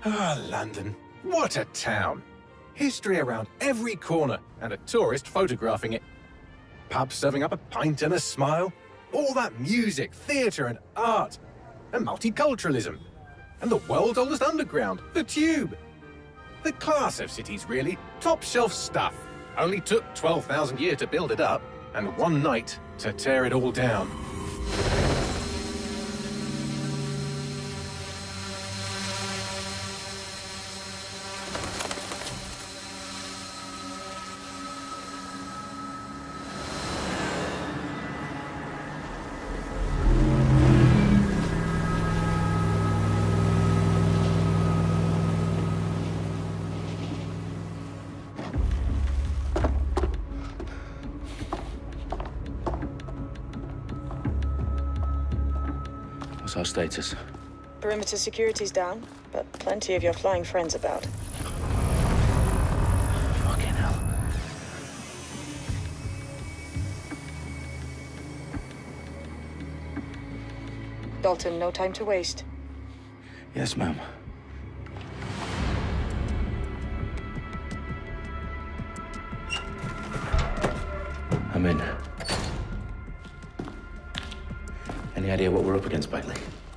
Ah, London. What a town. History around every corner and a tourist photographing it. Pubs serving up a pint and a smile. All that music, theatre and art. And multiculturalism. And the world's oldest underground, the Tube. The class of cities, really. Top shelf stuff. Only took 12,000 years to build it up, and one night to tear it all down. What's our status? Perimeter security's down, but plenty of your flying friends about. Fucking hell. Dalton, no time to waste. Yes, ma'am. I'm in. Any idea what we're up against, Bagley?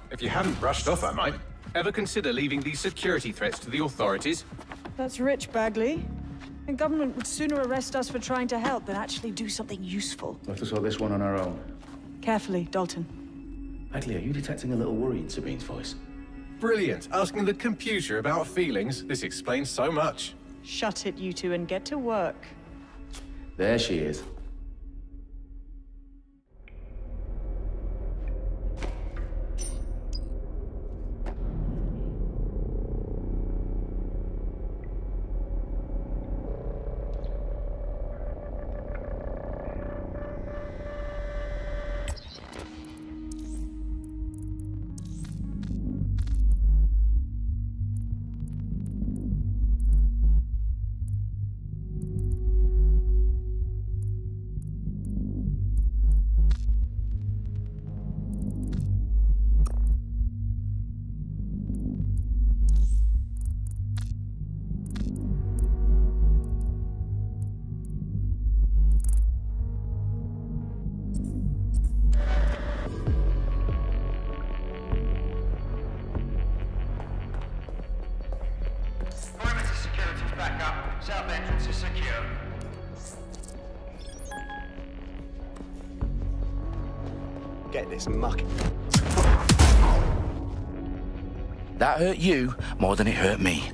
If you hadn't brushed off, I might. Ever consider leaving these security threats to the authorities? That's rich, Bagley. The government would sooner arrest us for trying to help than actually do something useful. We'll have to sort this one on our own. Carefully, Dalton. Bagley, are you detecting a little worry in Sabine's voice? Brilliant. Asking the computer about feelings. This explains so much. Shut it, you two, and get to work. There she is. South entrance is secure. Get this muck. That hurt you more than it hurt me.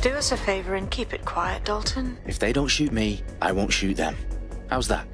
Do us a favor and keep it quiet, Dalton. If they don't shoot me, I won't shoot them. How's that?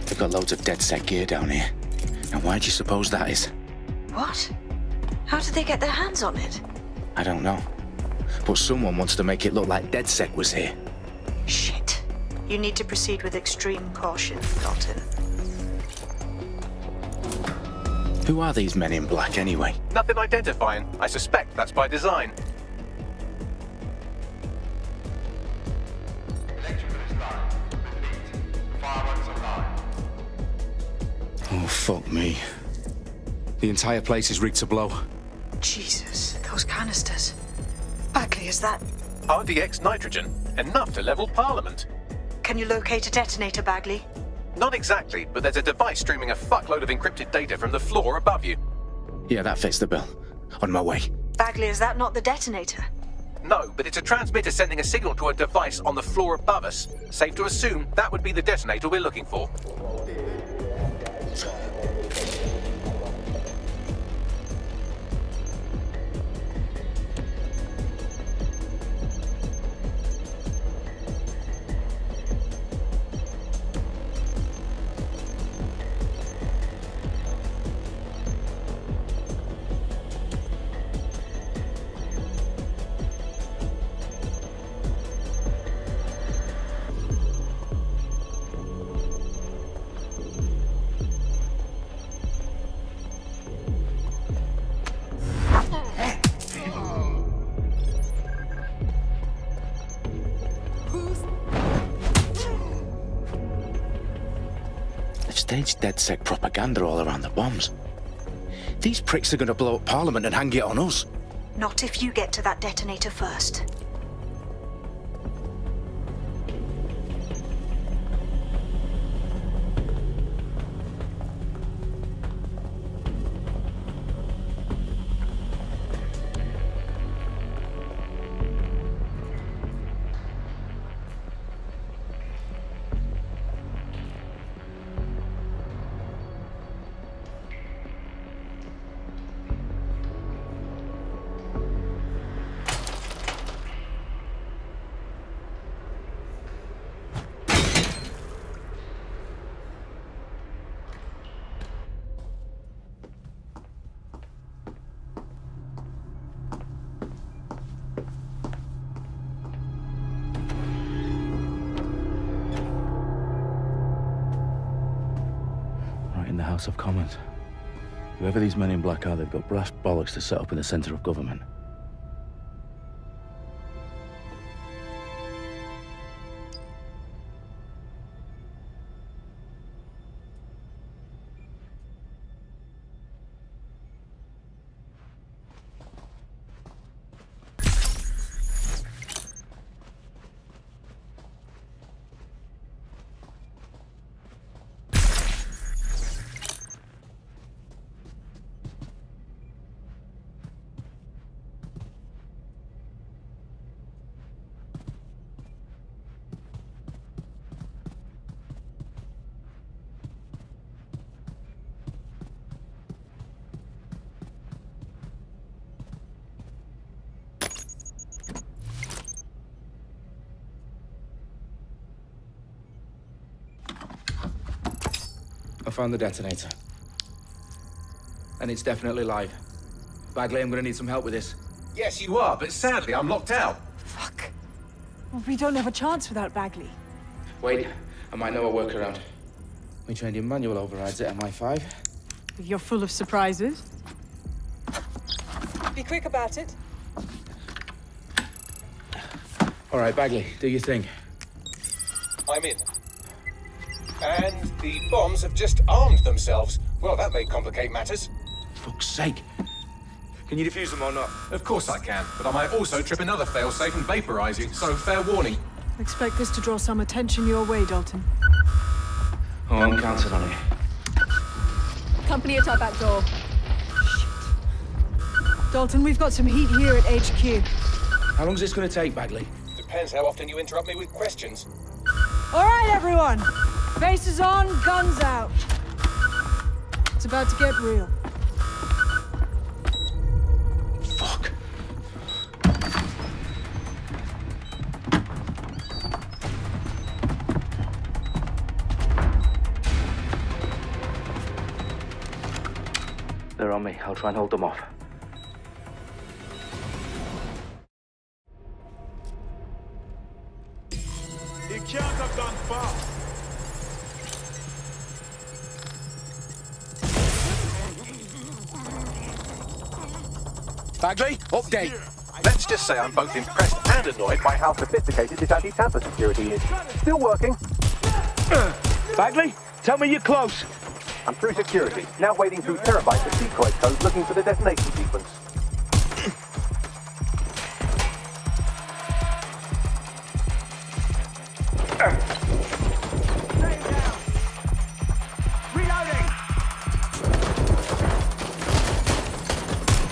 They've got loads of dead set gear down here. And why do you suppose that is? What? How did they get their hands on it? I don't know. But someone wants to make it look like DedSec was here. Shit. You need to proceed with extreme caution, Dalton. Who are these men in black, anyway? Nothing identifying. I suspect that's by design. Electrical is live. Repeat. Fireworks are live. Oh, fuck me. The entire place is rigged to blow. Jesus, those canisters. Bagley, is that... RDX nitrogen. Enough to level Parliament. Can you locate a detonator, Bagley? Not exactly, but there's a device streaming a fuckload of encrypted data from the floor above you. Yeah, that fits the bill. On my way. Bagley, is that not the detonator? No, but it's a transmitter sending a signal to a device on the floor above us. Safe to assume that would be the detonator we're looking for. Staged DedSec propaganda all around the bombs. These pricks are going to blow up Parliament and hang it on us. Not if you get to that detonator first. In the House of Commons. Whoever these men in black are, they've got brass bollocks to set up in the centre of government. I found the detonator. And it's definitely live. Bagley, I'm gonna need some help with this. Yes, you are, but sadly I'm locked out. Fuck. Well, we don't have a chance without Bagley. Wait, I might know a workaround. We trained in manual overrides at MI5. You're full of surprises. Be quick about it. All right, Bagley, do your thing. I'm in. And the bombs have just armed themselves. Well, that may complicate matters. Fuck's sake. Can you defuse them or not? Of course I can, but I might also trip another failsafe and vaporize you, so fair warning. Expect this to draw some attention your way, Dalton. Oh, I'm counting on it. Company at our back door. Shit. Dalton, we've got some heat here at HQ. How long's this gonna take, Bagley? Depends how often you interrupt me with questions. All right, everyone. Faces on, guns out. It's about to get real. Fuck. They're on me. I'll try and hold them off. He can't have gone far. Bagley, update. Let's just say I'm both impressed and annoyed by how sophisticated this anti-tamper security is. Still working. Bagley, tell me you're close. I'm through security, now wading through terabytes of decoy code looking for the detonation sequence. Reloading!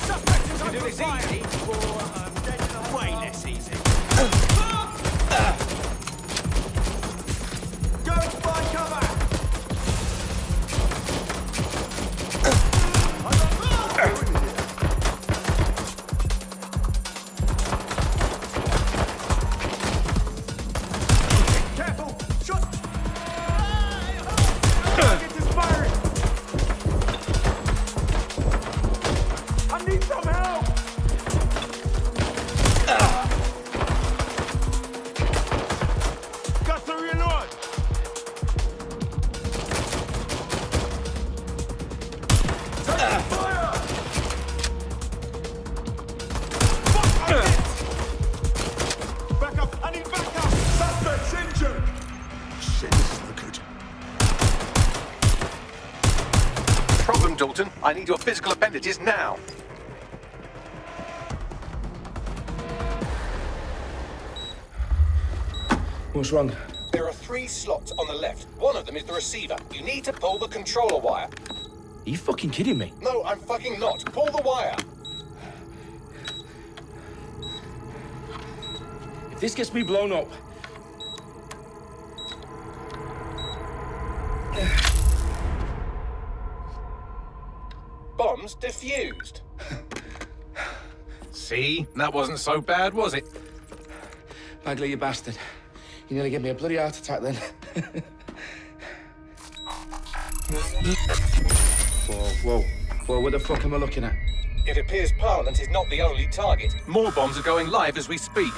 Suspect is under fire! Way less easy. Go and find cover! Careful! Shot! Target is firing! I need some help! Got to reload! Taking fire! Back up! I need backup! Suspect's injured! Shit, this is not good. Problem, Dalton. I need your physical appendages now. What's wrong? There are 3 slots on the left. One of them is the receiver. You need to pull the controller wire. Are you fucking kidding me? No, I'm fucking not. Pull the wire. If this gets me blown up... Bombs defused. See? That wasn't so bad, was it? Bagley, you bastard. You nearly gave me a bloody heart attack then. Whoa. What the fuck am I looking at? It appears Parliament is not the only target. More bombs are going live as we speak.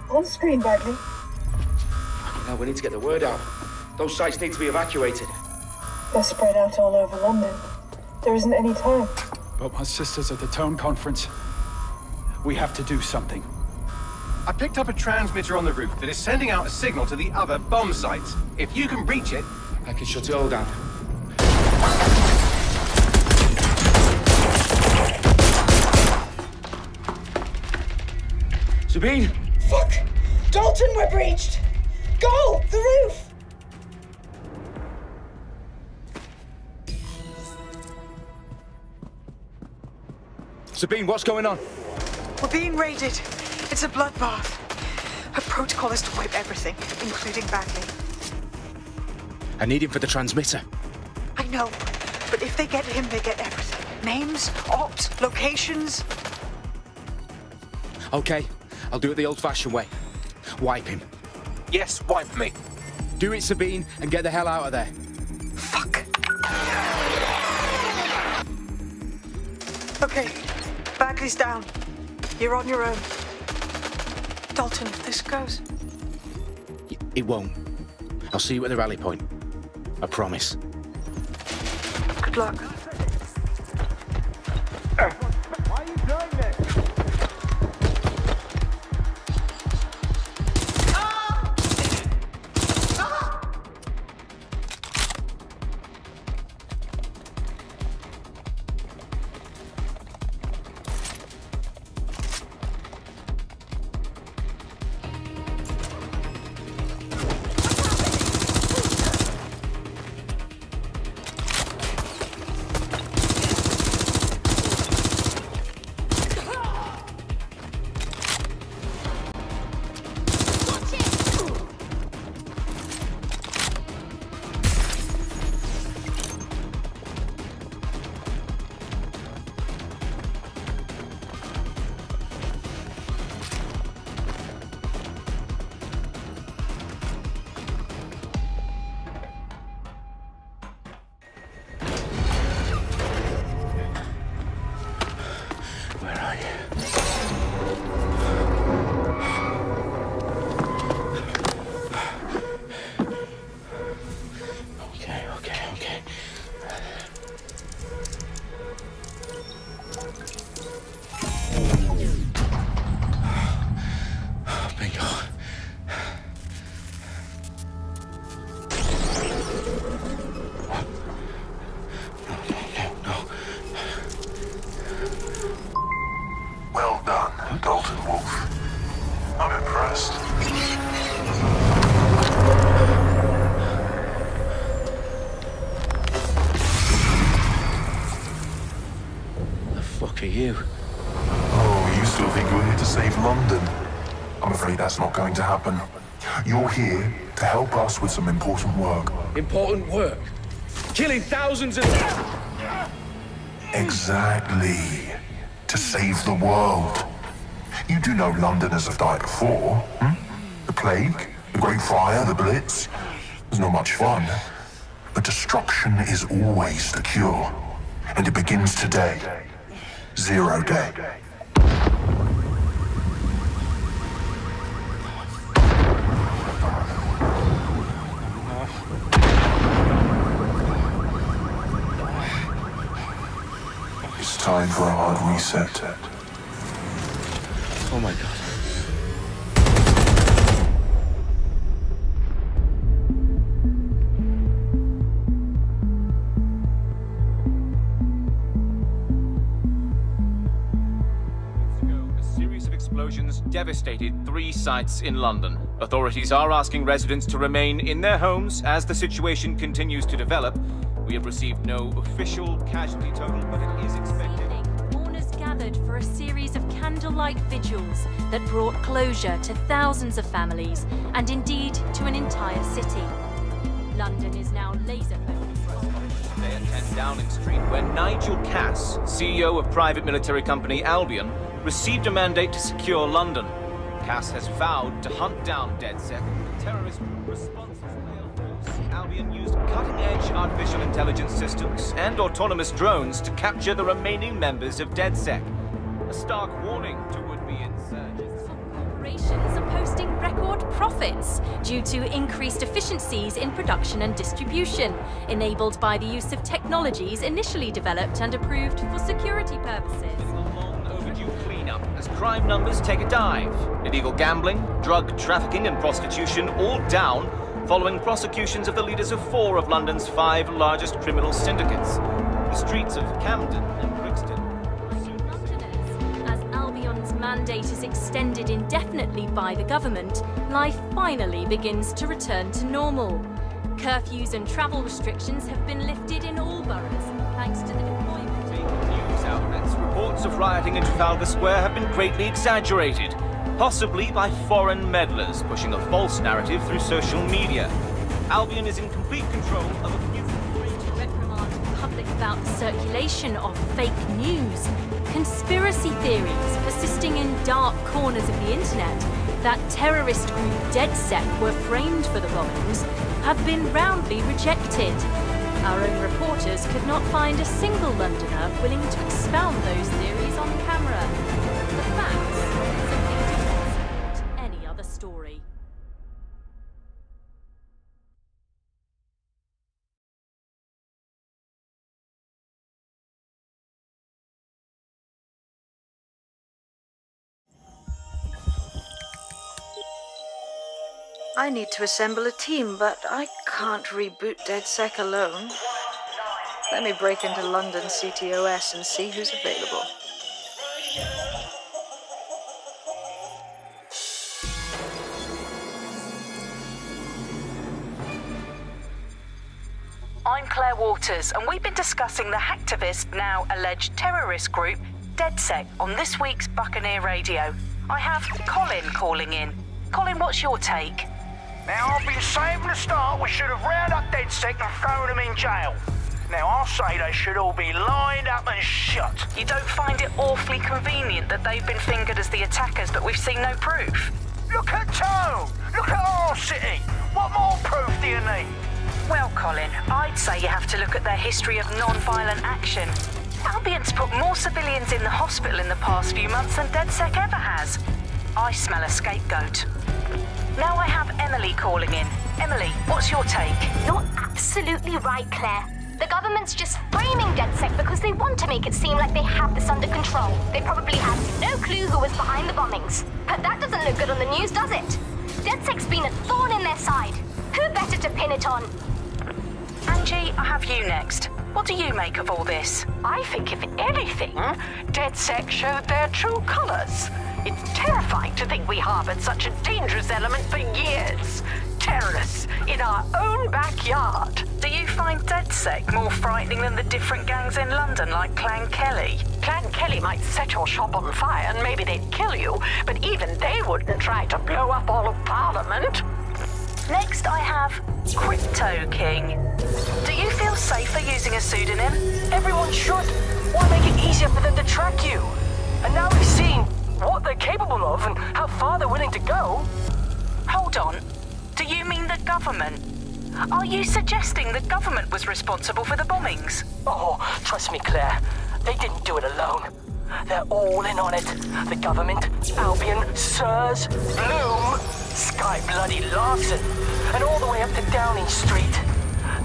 On screen, Bagley. Now we need to get the word out. Those sites need to be evacuated. They're spread out all over London. There isn't any time. But my sister's at the town conference. We have to do something. I picked up a transmitter on the roof that is sending out a signal to the other bomb sites. If you can reach it... I can shut it all down. Sabine! Fuck! Dalton, we're breached! Go! The roof! Sabine, what's going on? We're being raided. It's a bloodbath. Her protocol is to wipe everything, including Bagley. I need him for the transmitter. I know, but if they get him, they get everything. Names, ops, locations. Okay, I'll do it the old-fashioned way. Wipe him. Yes, wipe me. Do it, Sabine, and get the hell out of there. Fuck. Okay, Bagley's down. You're on your own. Dalton, if this goes... It won't. I'll see you at the rally point. I promise. Good luck. Why are you doing this? Okay. Bingo. No. Well done, Dalton Wolf. I'm impressed. The fuck are you? Oh, you still think you're here to save London? I'm afraid that's not going to happen. You're here to help us with some important work. Important work? Killing thousands of... Exactly. To save the world. You do know Londoners have died before, hmm? The Plague, the Great Fire, the Blitz. It's not much fun. But destruction is always the cure. And it begins today. 0 day. It's time for a hard reset. Oh my God. Explosions devastated 3 sites in London. Authorities are asking residents to remain in their homes as the situation continues to develop. We have received no official casualty total, but it is expected. Mourners gathered for a series of candlelight vigils that brought closure to thousands of families and indeed to an entire city. London is now laser-focused. Today at 10 Downing Street, where Nigel Cass, CEO of private military company Albion, received a mandate to secure London. Cass has vowed to hunt down DedSec. Terrorist responses failed. Albion used cutting-edge artificial intelligence systems and autonomous drones to capture the remaining members of DedSec. A stark warning to would-be insurgents. Corporations are posting record profits due to increased efficiencies in production and distribution, enabled by the use of technologies initially developed and approved for security purposes. Cleanup as crime numbers take a dive. Illegal gambling, drug trafficking and prostitution all down following prosecutions of the leaders of 4 of London's 5 largest criminal syndicates. The streets of Camden and Brixton. Londoners, as Albion's mandate is extended indefinitely by the government, life finally begins to return to normal. Curfews and travel restrictions have been lifted in all boroughs, thanks to the deployment. News outlets, reports of rioting in Trafalgar Square have been greatly exaggerated, possibly by foreign meddlers pushing a false narrative through social media. Albion is in complete control of a few... To reprimand the public about the circulation of fake news, conspiracy theories persisting in dark corners of the internet that terrorist group DedSec were framed for the bombings have been roundly rejected. Our own reporters could not find a single Londoner willing to expound those theories on camera. The facts simply do not support any other story. I need to assemble a team, but I can't reboot DedSec alone. Let me break into London CTOS and see who's available. I'm Claire Waters, and we've been discussing the hacktivist, now alleged terrorist group, DedSec, on this week's Buccaneer Radio. I have Colin calling in. Colin, what's your take? Now, I've been saying from the start we should have rounded up DedSec and thrown them in jail. Now, I'll say they should all be lined up and shot. You don't find it awfully convenient that they've been fingered as the attackers, but we've seen no proof? Look at Tone! Look at our city! What more proof do you need? Well, Colin, I'd say you have to look at their history of non-violent action. Albion's put more civilians in the hospital in the past few months than DedSec ever has. I smell a scapegoat. Now I have Emily calling in. Emily, what's your take? You're absolutely right, Claire. The government's just framing DedSec because they want to make it seem like they have this under control. They probably had no clue who was behind the bombings. But that doesn't look good on the news, does it? DedSec's been a thorn in their side. Who better to pin it on? Angie, I have you next. What do you make of all this? I think, if anything, DedSec showed their true colors. It's terrifying to think we harbored such a dangerous element for years. Terrorists in our own backyard. Do you find DedSec more frightening than the different gangs in London, like Clan Kelly? Clan Kelly might set your shop on fire and maybe they'd kill you, but even they wouldn't try to blow up all of Parliament. Next, I have Crypto King. Do you feel safer using a pseudonym? Everyone should. Why make it easier for them to track you? And now we've seen what they're capable of and how far they're willing to go. Hold on. Do you mean the government? Are you suggesting the government was responsible for the bombings? Oh, trust me, Claire. They didn't do it alone. They're all in on it. The government, Albion, SIRS, Bloom, Sky Bloody Larson, and all the way up to Downing Street.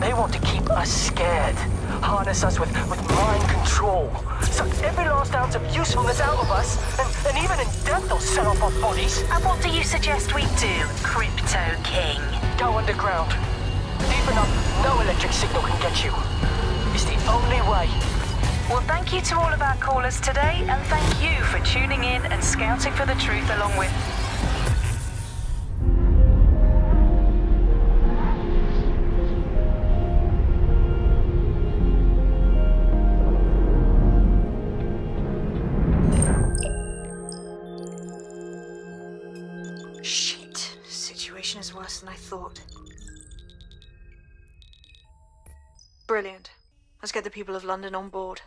They want to keep us scared, harness us with mind control, suck every last ounce of usefulness out of us, and even in death they'll sell off our bodies. And what do you suggest we do, Crypto King? Go underground. Deep enough, no electric signal can get you. It's the only way. Well, thank you to all of our callers today, and thank you for tuning in and scouting for the truth along with... Shit. Situation is worse than I thought. Brilliant. Let's get the people of London on board.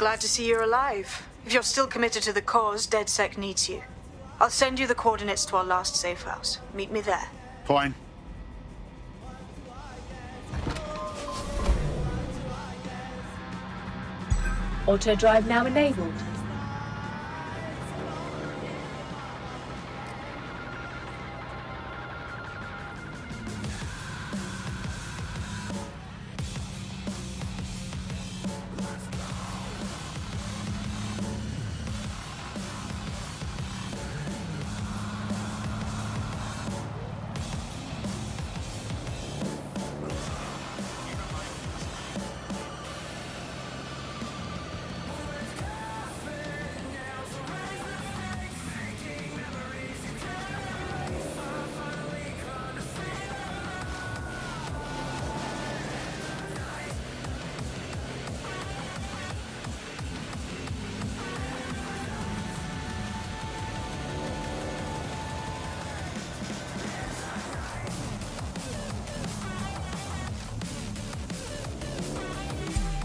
glad to see you're alive. If you're still committed to the cause, DedSec needs you. I'll send you the coordinates to our last safe house. Meet me there. Fine. Auto drive now enabled.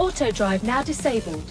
Auto drive now disabled.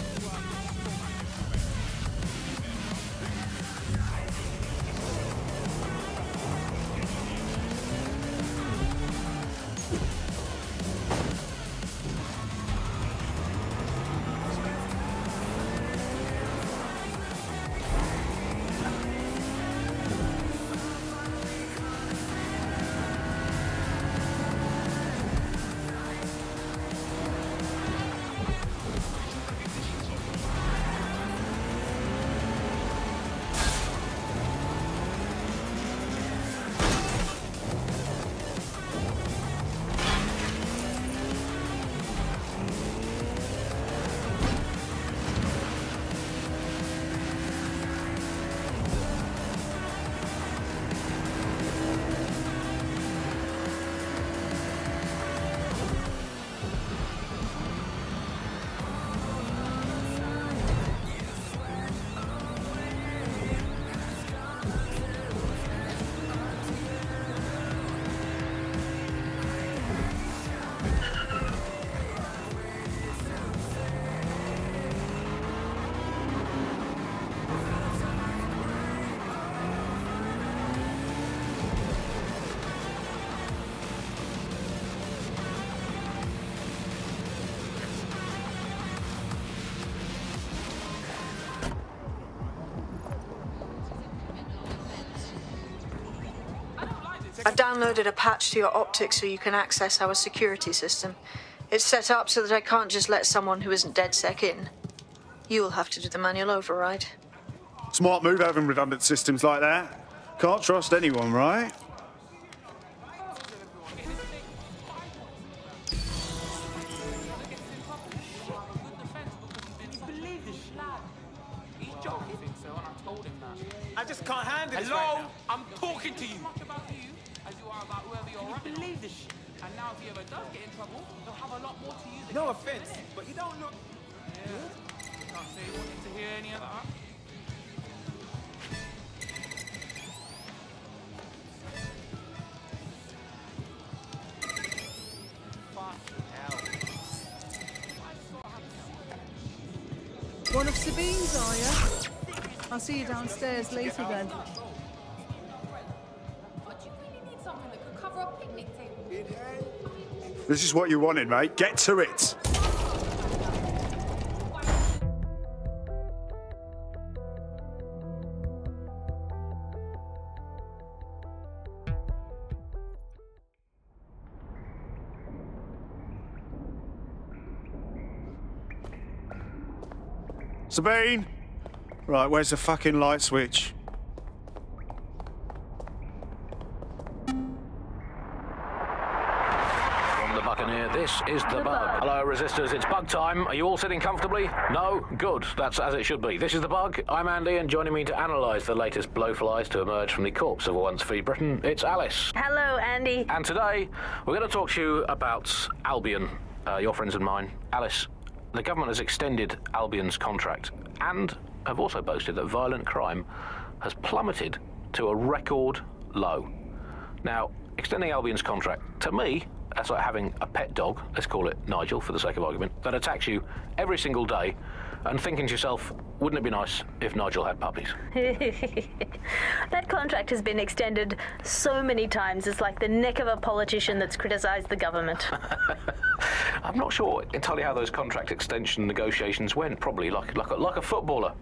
I've downloaded a patch to your optics so you can access our security system. It's set up so that I can't just let someone who isn't DedSec in. You'll have to do the manual override. Smart move having redundant systems like that. Can't trust anyone, right? I just can't handle this. Hello, I'm talking to you. As you are about whoever you're running. Believe this shit. And now if he ever does get in trouble, he'll have a lot more to use. No offense, but you don't look. Yeah. Can't say you wanted to hear any of that. One of Sabine's, are you? I'll see you downstairs later then. This is what you wanted, mate. Get to it. Sabine! Right, where's the fucking light switch? From the Buccaneer, this is the Bug. Hello, Resistors, it's Bug time. Are you all sitting comfortably? No? Good. That's as it should be. This is the Bug. I'm Andy, and joining me to analyse the latest blowflies to emerge from the corpse of a once free Britain, it's Alice. Hello, Andy. And today, we're going to talk to you about Albion, your friends and mine. Alice, the government has extended Albion's contract and have also boasted that violent crime has plummeted to a record low. Now, extending Albion's contract, to me, that's like having a pet dog, let's call it Nigel for the sake of argument, that attacks you every single day and thinking to yourself, wouldn't it be nice if Nigel had puppies? That contract has been extended so many times, it's like the neck of a politician that's criticised the government. I'm not sure entirely how those contract extension negotiations went, probably like a footballer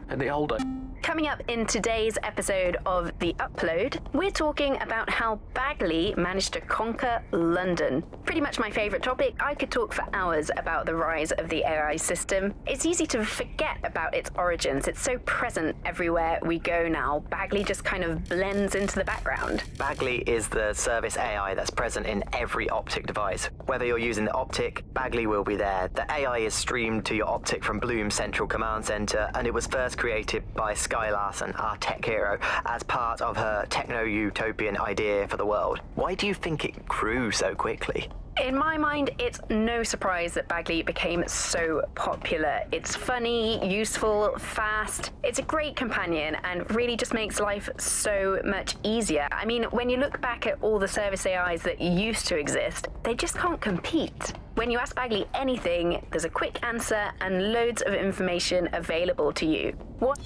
in the old days. Coming up in today's episode of The Upload, we're talking about how Bagley managed to conquer London. Pretty much my favourite topic. I could talk for hours about the rise of the AI system. It's easy to forget about its origins. It's so present everywhere we go now. Bagley just kind of blends into the background. Bagley is the service AI that's present in every Optic device. Whether you're using the Optic, Bagley will be there. The AI is streamed to your Optic from Bloom's central command centre, and it was first created by Sky Larson, our tech hero, as part of her techno-utopian idea for the world. Why do you think it grew so quickly? In my mind, it's no surprise that Bagley became so popular. It's funny, useful, fast. It's a great companion and really just makes life so much easier. I mean, when you look back at all the service AIs that used to exist, they just can't compete. When you ask Bagley anything, there's a quick answer and loads of information available to you. What?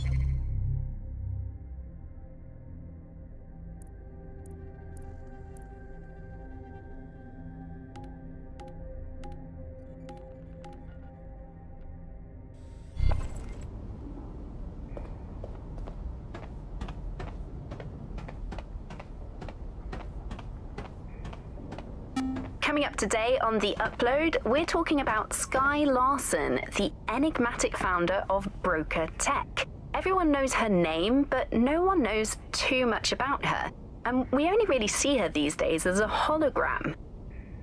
Coming up today on The Upload, we're talking about Sky Larson, the enigmatic founder of Broker Tech. Everyone knows her name, but no one knows too much about her. And we only really see her these days as a hologram.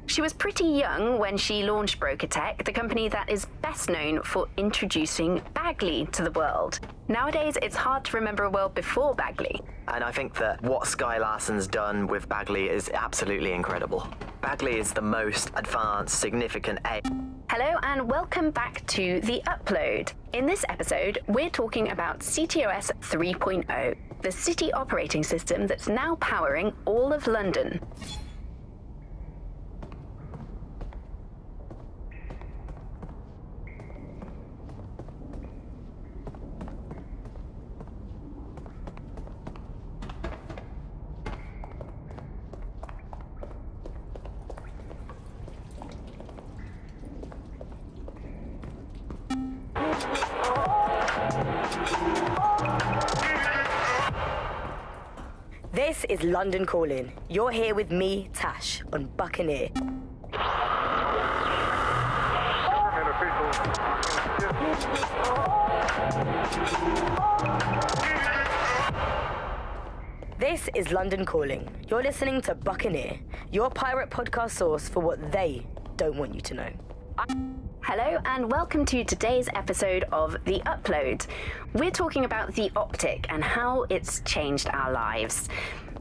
She was pretty young when she launched Broker Tech, the company that is best known for introducing Bagley to the world. Nowadays, it's hard to remember a world before Bagley. And I think that what Sky Larson's done with Bagley is absolutely incredible. Bagley is the most advanced, significant AI. Hello and welcome back to The Upload. In this episode, we're talking about CTOS 3.0, the city operating system that's now powering all of London. This is London Calling. You're here with me, Tash, on Buccaneer. This is London Calling. You're listening to Buccaneer, your pirate podcast source for what they don't want you to know. Hello and welcome to today's episode of The Upload. We're talking about the Optic and how it's changed our lives.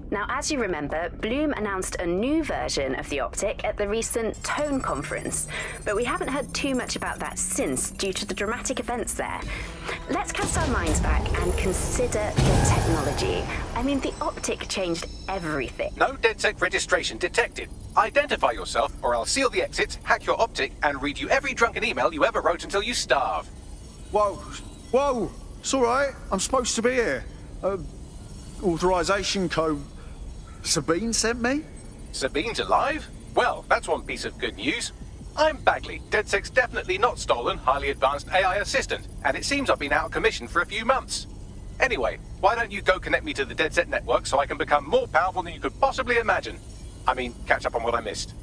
Now, as you remember, Bloom announced a new version of the Optic at the recent Tone conference, but we haven't heard too much about that since due to the dramatic events there. Let's cast our minds back and consider the technology. I mean, the Optic changed everything. No DedSec registration detected. Identify yourself or I'll seal the exits, hack your Optic, and read you every drunken email you ever wrote until you starve. Whoa, whoa, it's all right. I'm supposed to be here. Authorization code Sabine sent me? Sabine's alive? Well, that's one piece of good news. I'm Bagley, DedSec's definitely not stolen, highly advanced AI assistant, and it seems I've been out of commission for a few months. Anyway, why don't you go connect me to the DedSec network so I can become more powerful than you could possibly imagine? I mean, catch up on what I missed.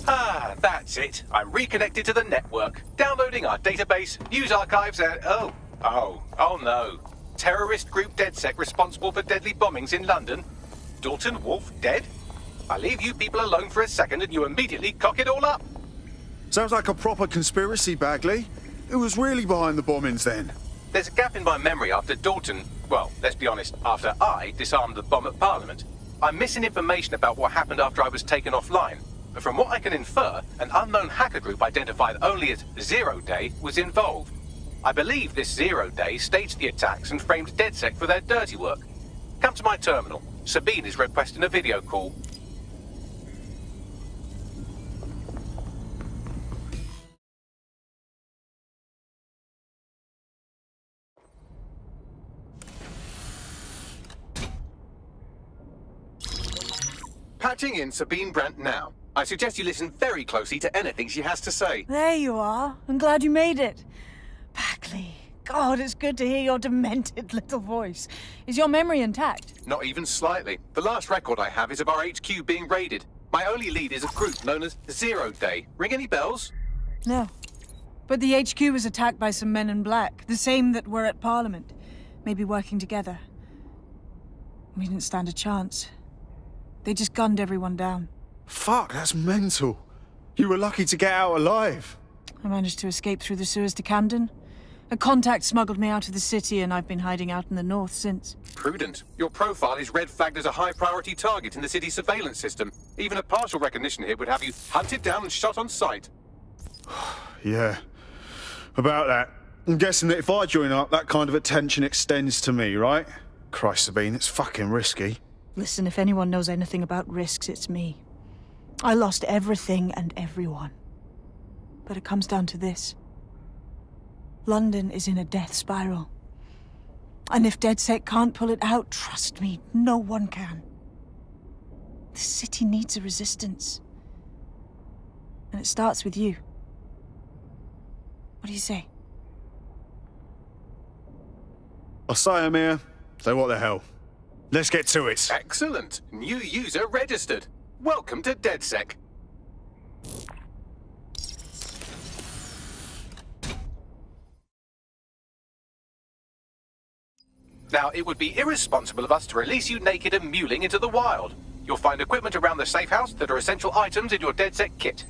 Ah, that's it. I'm reconnected to the network, downloading our database, news archives, and oh no. Terrorist group DedSec responsible for deadly bombings in London. Dalton Wolf dead? I leave you people alone for a second and you immediately cock it all up. Sounds like a proper conspiracy, Bagley. Who was really behind the bombings then? There's a gap in my memory after Dalton, well, let's be honest, after I disarmed the bomb at Parliament. I'm missing information about what happened after I was taken offline. But from what I can infer, an unknown hacker group identified only as Zero Day was involved. I believe this 0 Day staged the attacks and framed DedSec for their dirty work. Come to my terminal. Sabine is requesting a video call. Patching in Sabine Brandt now. I suggest you listen very closely to anything she has to say. There you are. I'm glad you made it. Bagley, God, it's good to hear your demented little voice. Is your memory intact? Not even slightly. The last record I have is of our HQ being raided. My only lead is a group known as 0 Day. Ring any bells? No. But the HQ was attacked by some men in black, the same that were at Parliament. Maybe working together. We didn't stand a chance. They just gunned everyone down. Fuck, that's mental. You were lucky to get out alive. I managed to escape through the sewers to Camden. A contact smuggled me out of the city, and I've been hiding out in the north since. Prudent. Your profile is red flagged as a high-priority target in the city's surveillance system. Even a partial recognition hit would have you hunted down and shot on sight. Yeah. About that. I'm guessing that if I join up, that kind of attention extends to me, right? Christ, Sabine, it's fucking risky. Listen, if anyone knows anything about risks, it's me. I lost everything and everyone. But it comes down to this. London is in a death spiral. And if DedSec can't pull it out, trust me, no one can. The city needs a resistance. And it starts with you. What do you say? I'll say, Amir. So what the hell? Let's get to it. Excellent. New user registered. Welcome to DedSec. Now, it would be irresponsible of us to release you naked and mewling into the wild. You'll find equipment around the safe house that are essential items in your DedSec kit.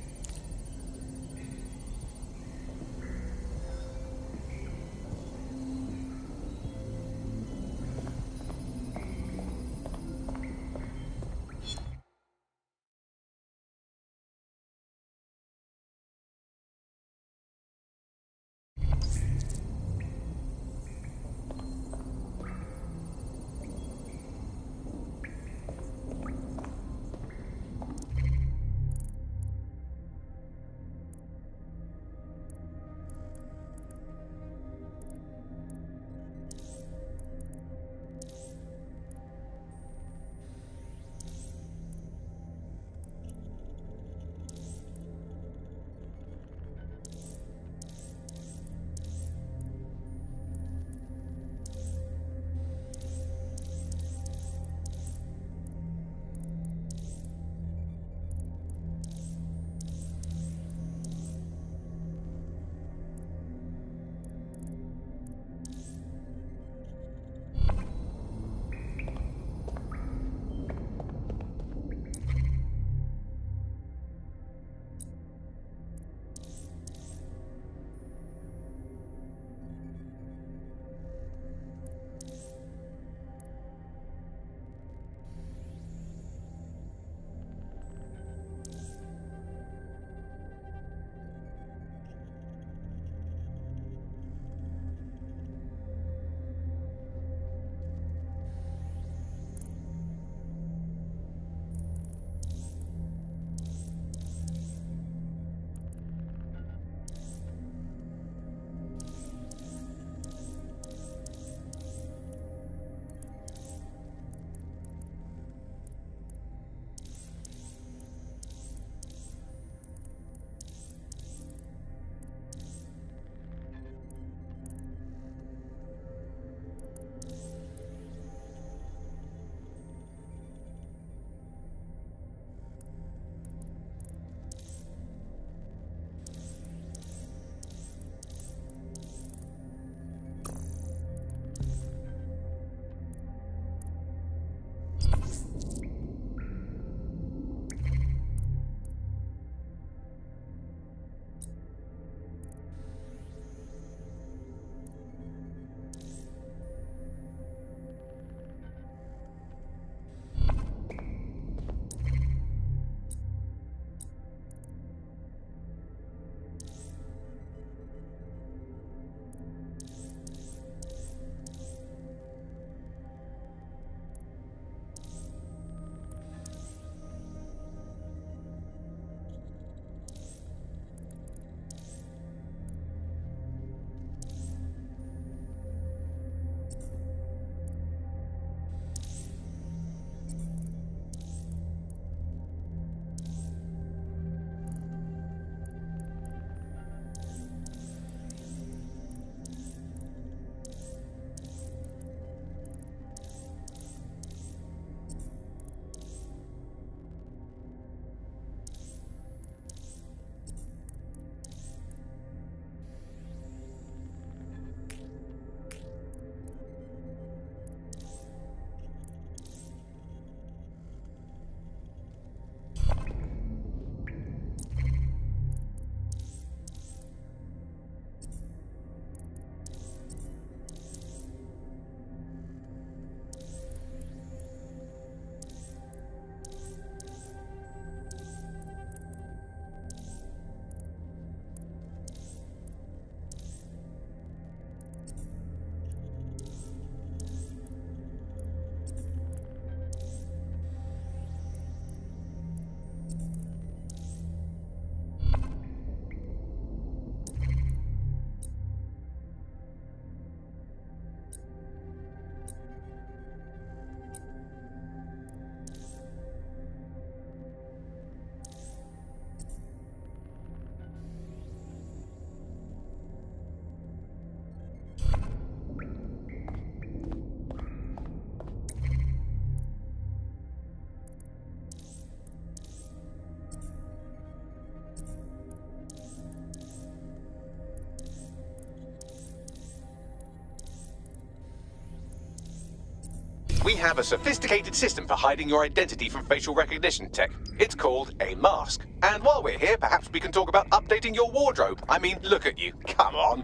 We have a sophisticated system for hiding your identity from facial recognition tech. It's called a mask. And while we're here, perhaps we can talk about updating your wardrobe. I mean, look at you. Come on.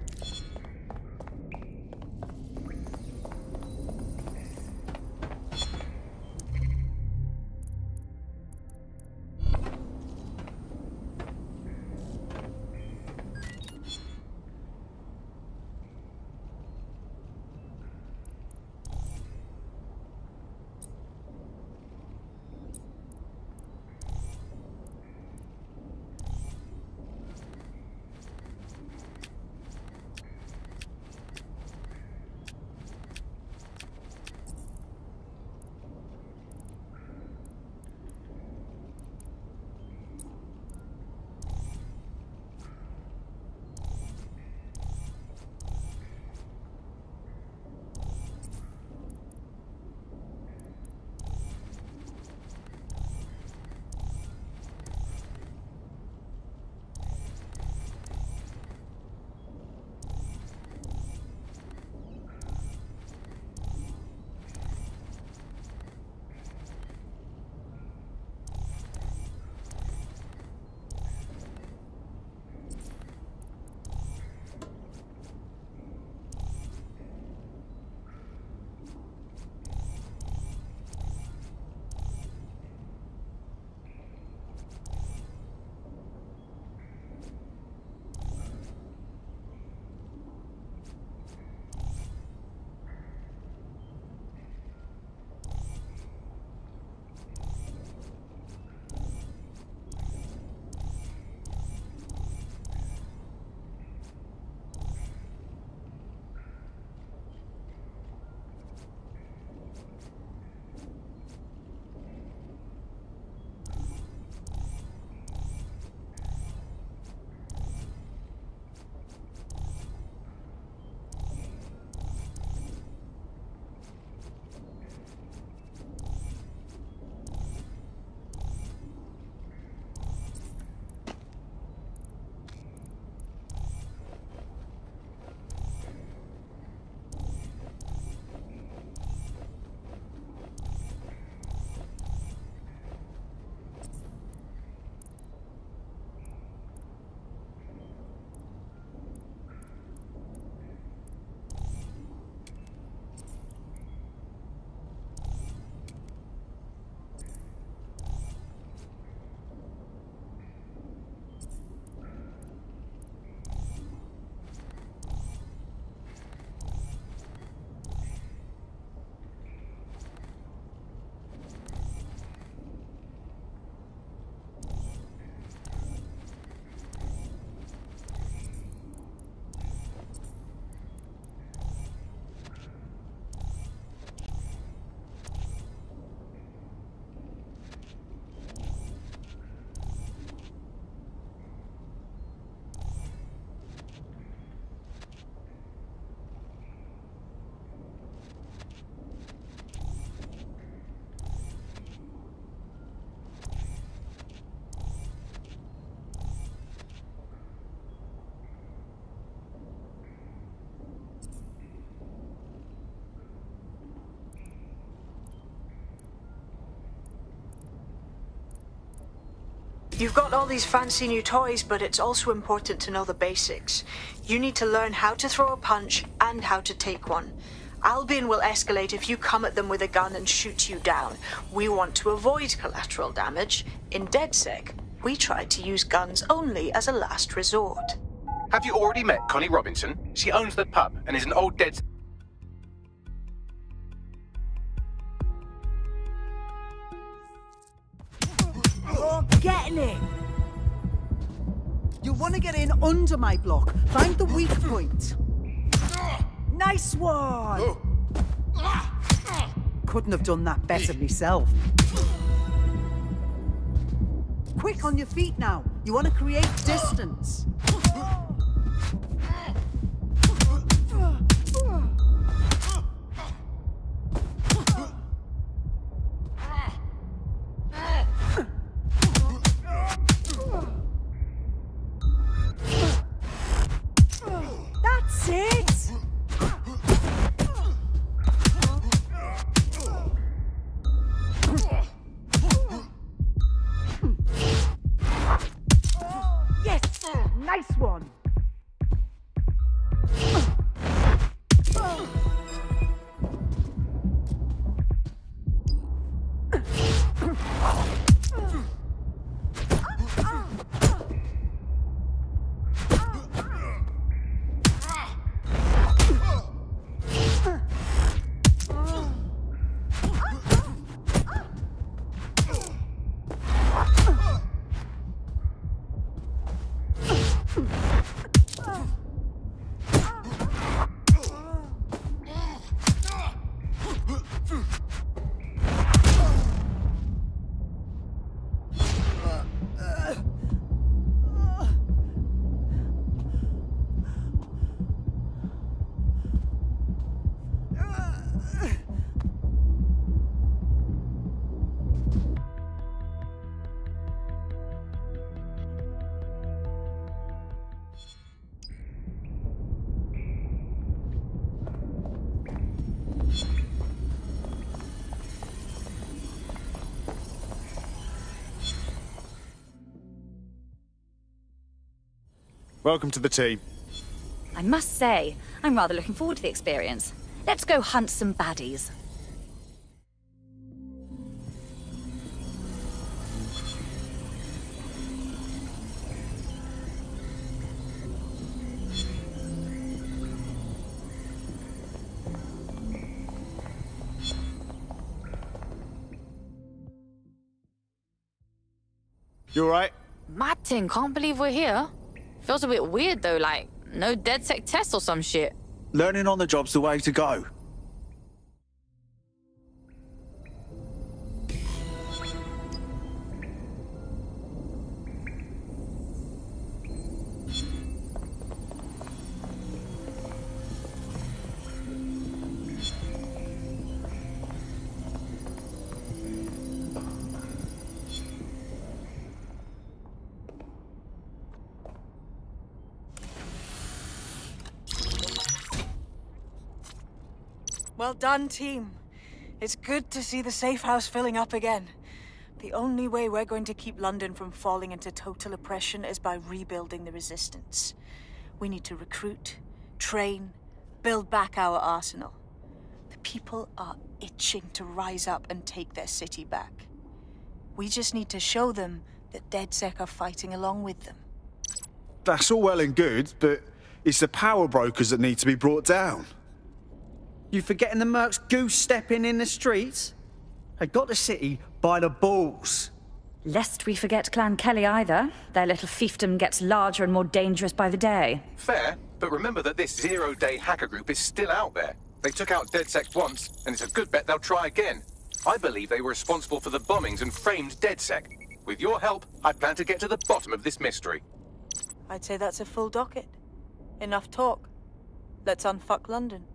You've got all these fancy new toys, but it's also important to know the basics. You need to learn how to throw a punch and how to take one. Albion will escalate if you come at them with a gun and shoot you down. We want to avoid collateral damage. In DedSec, we tried to use guns only as a last resort. Have you already met Connie Robinson? She owns the pub and is an old DedSec. You're getting it! You want to get in under my block. Find the weak point. Nice one! Couldn't have done that better myself. Quick on your feet now. You want to create distance. That's it! Welcome to the team. I must say, I'm rather looking forward to the experience. Let's go hunt some baddies. You alright? Martin, can't believe we're here. Feels a bit weird though, like no DedSec test or some shit. Learning on the job's the way to go. Well done, team. It's good to see the safe house filling up again. The only way we're going to keep London from falling into total oppression is by rebuilding the resistance. We need to recruit, train, build back our arsenal. The people are itching to rise up and take their city back. We just need to show them that DedSec are fighting along with them. That's all well and good, but it's the power brokers that need to be brought down. You forgetting the mercs goose-stepping in the streets? They got the city by the balls. Lest we forget Clan Kelly either. Their little fiefdom gets larger and more dangerous by the day. Fair, but remember that this zero-day hacker group is still out there. They took out DedSec once, and it's a good bet they'll try again. I believe they were responsible for the bombings and framed DedSec. With your help, I plan to get to the bottom of this mystery. I'd say that's a full docket. Enough talk. Let's unfuck London.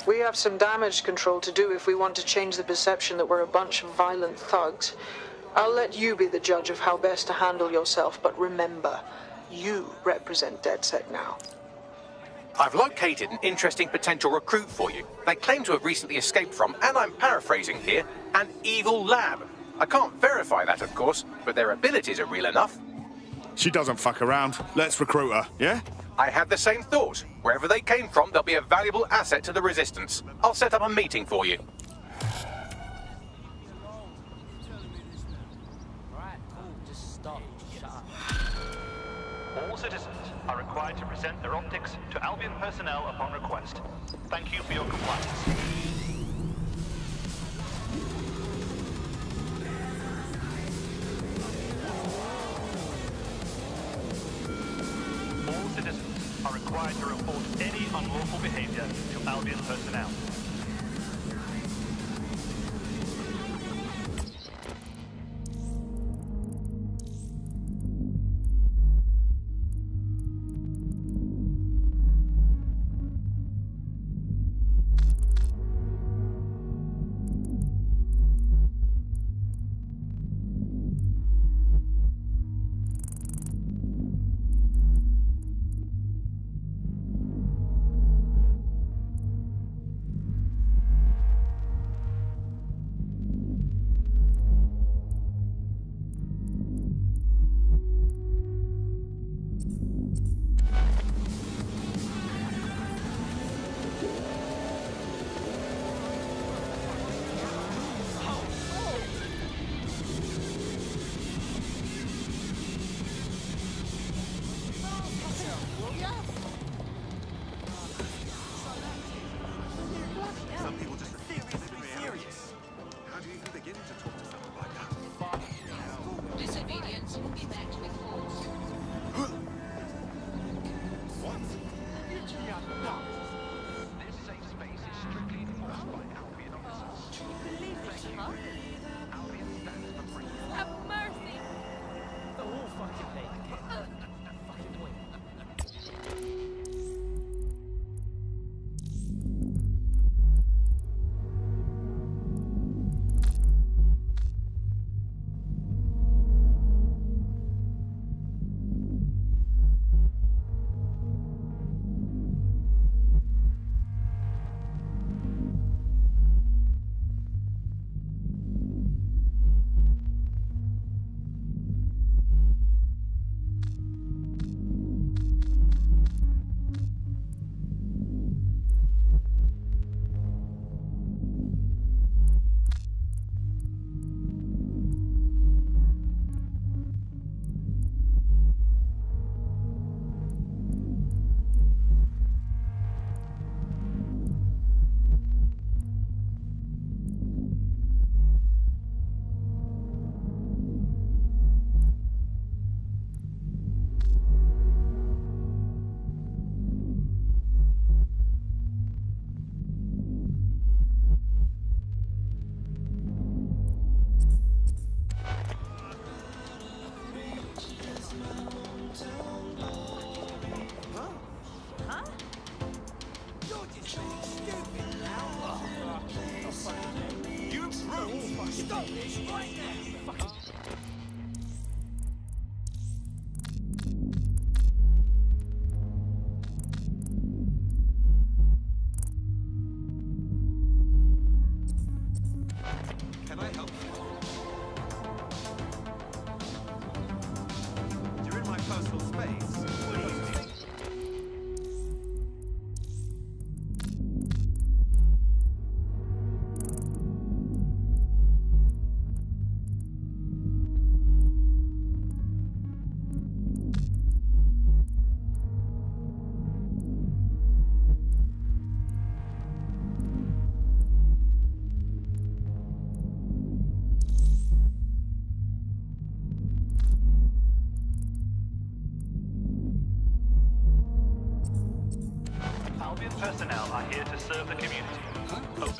We have some damage control to do if we want to change the perception that we're a bunch of violent thugs. I'll let you be the judge of how best to handle yourself, but remember, you represent DedSec now. I've located an interesting potential recruit for you. They claim to have recently escaped from, and I'm paraphrasing here, an evil lab. I can't verify that, of course, but their abilities are real enough. She doesn't fuck around. Let's recruit her, yeah? I had the same thought. Wherever they came from, they'll be a valuable asset to the Resistance. I'll set up a meeting for you. All citizens are required to present their optics to Albion personnel upon request. Thank you for your compliance. All citizens are required to report any unlawful behavior to Albion personnel. Personnel are here to serve the community. Over.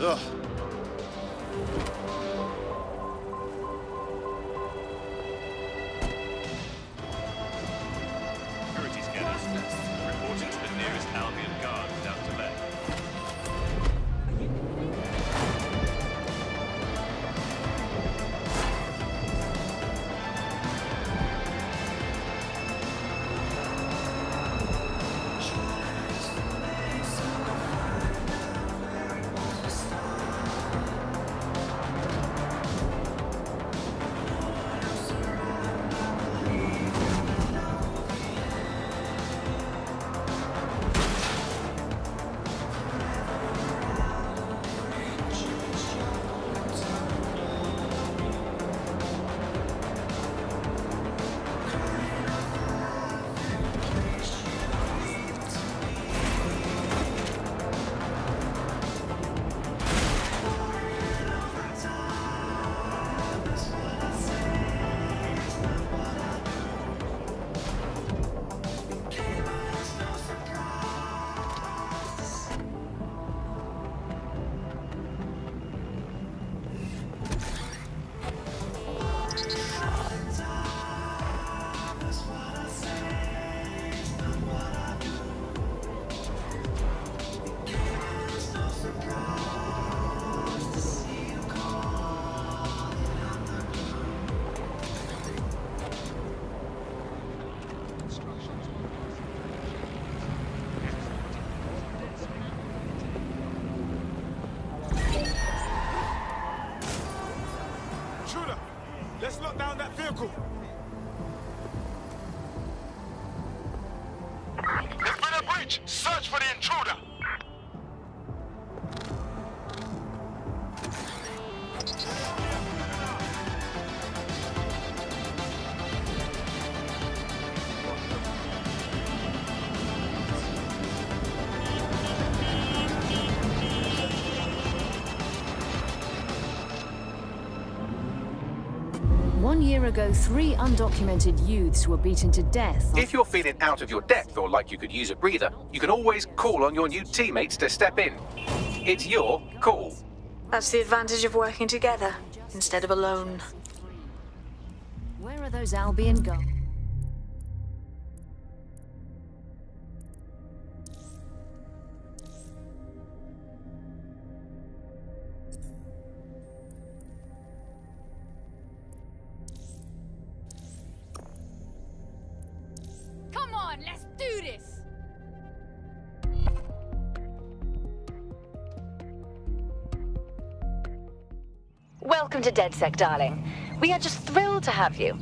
Ugh. Security scanners. Reporting to the nearest Albion guard without delay. Let's lock down that vehicle. There's been a breach. Search for the intruder. One year ago, 3 undocumented youths were beaten to death. If you're feeling out of your depth or like you could use a breather, you can always call on your new teammates to step in. It's your call. That's the advantage of working together instead of alone. Where are those Albion guards? Come on, let's do this! Welcome to DedSec, darling. We are just thrilled to have you.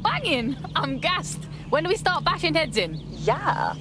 Banging! I'm gassed. When do we start bashing heads in? Yeah.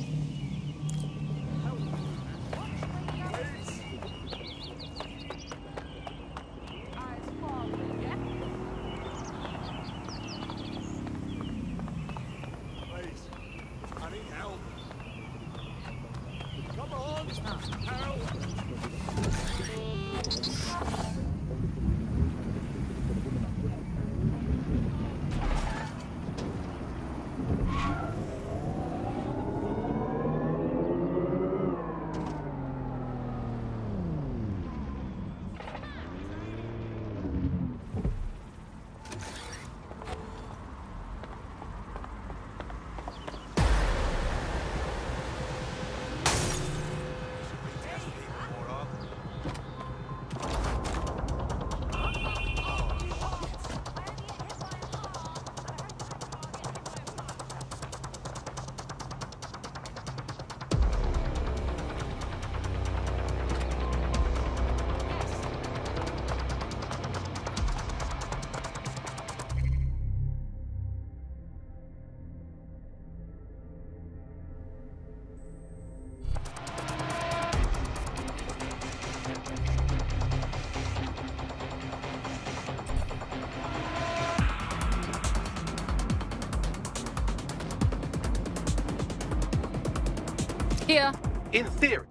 Here. In theory.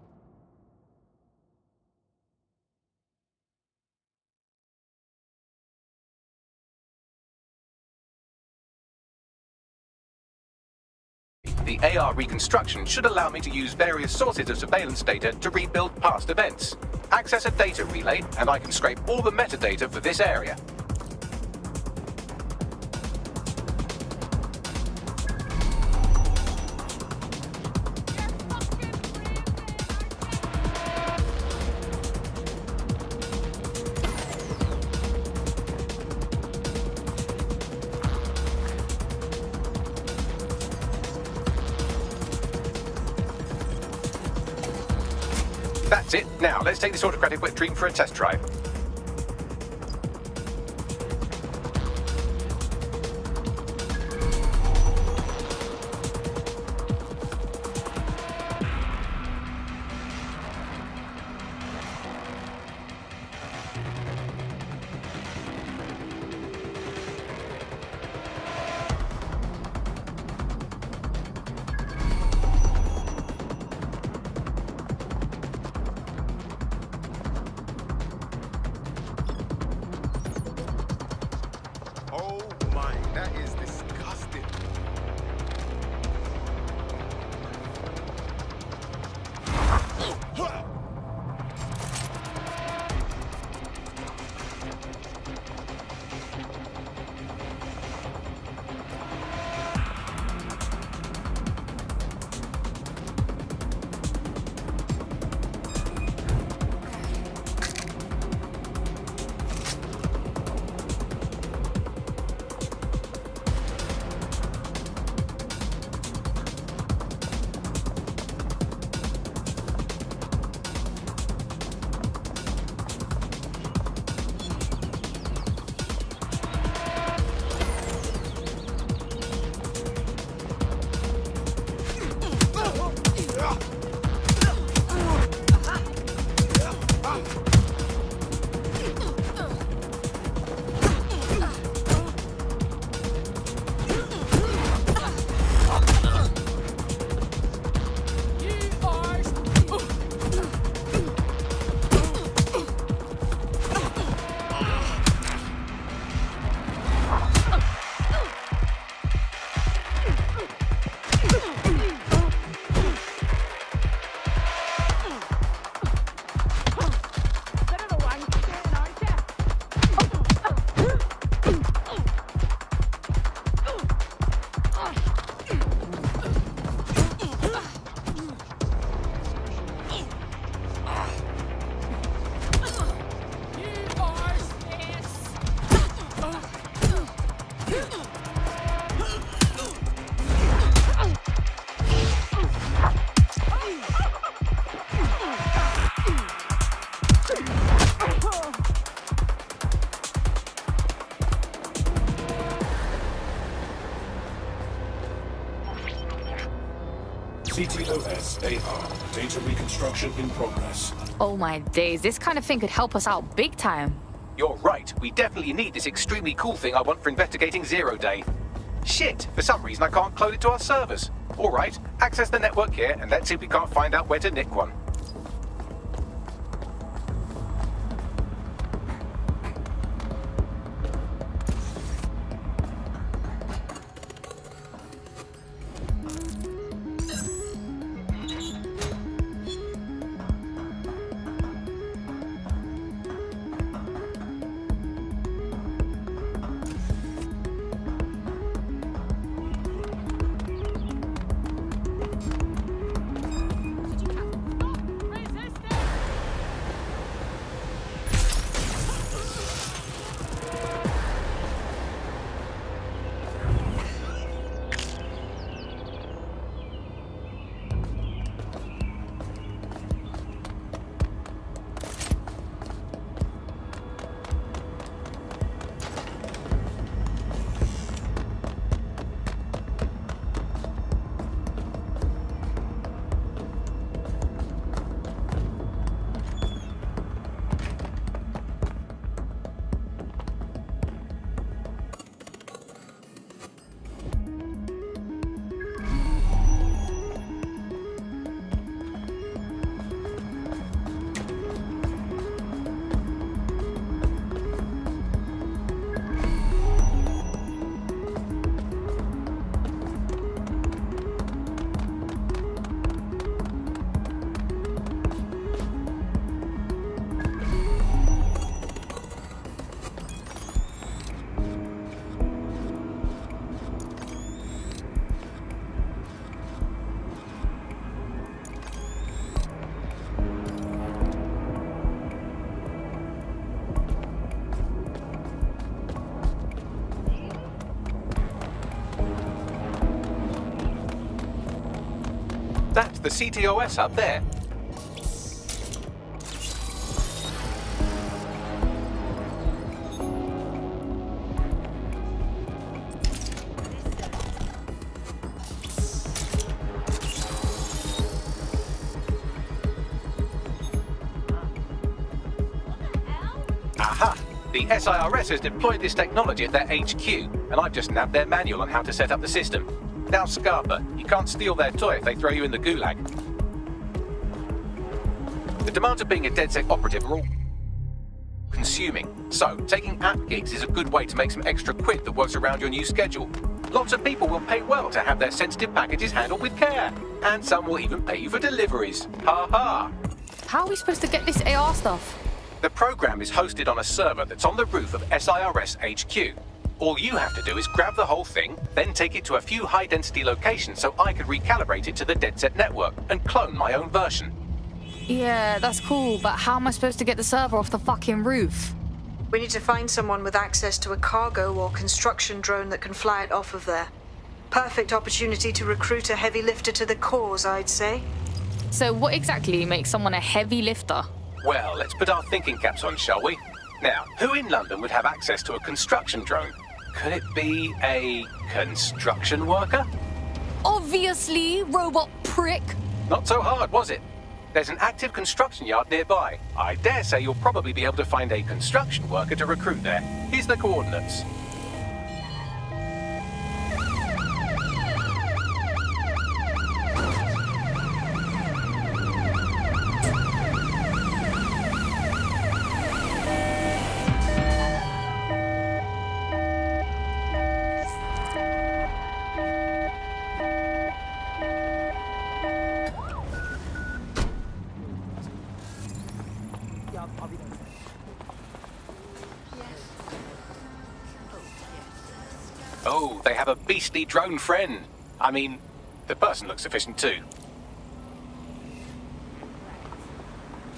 The The AR reconstruction should allow me to use various sources of surveillance data to rebuild past events. Access a data relay, and I can scrape all the metadata for this area. That's it. Now, let's take this autocratic wet dream for a test drive. CTOS AR. Data reconstruction in progress. Oh my days, this kind of thing could help us out big time. You're right. We definitely need this extremely cool thing I want for investigating Zero Day. Shit, for some reason I can't clone it to our servers. Alright, access the network here and let's see if we can't find out where to nick one. That's the CTOS up there. Aha! The SIRS has deployed this technology at their HQ, and I've just nabbed their manual on how to set up the system. Now, Scarpa, you can't steal their toy if they throw you in the gulag. The demands of being a DedSec operative are all consuming, so taking app gigs is a good way to make some extra quid that works around your new schedule. Lots of people will pay well to have their sensitive packages handled with care, and some will even pay you for deliveries. Ha ha! How are we supposed to get this AR stuff? The program is hosted on a server that's on the roof of SIRS HQ. All you have to do is grab the whole thing, then take it to a few high-density locations so I can recalibrate it to the DedSec network and clone my own version. Yeah, that's cool, but how am I supposed to get the server off the fucking roof? We need to find someone with access to a cargo or construction drone that can fly it off of there. Perfect opportunity to recruit a heavy lifter to the cause, I'd say. So what exactly makes someone a heavy lifter? Well, let's put our thinking caps on, shall we? Now, who in London would have access to a construction drone? Could it be a construction worker? Obviously, robot prick. Not so hard, was it? There's an active construction yard nearby. I dare say you'll probably be able to find a construction worker to recruit there. Here's the coordinates. Oh, they have a beastly drone friend. I mean, the person looks efficient too.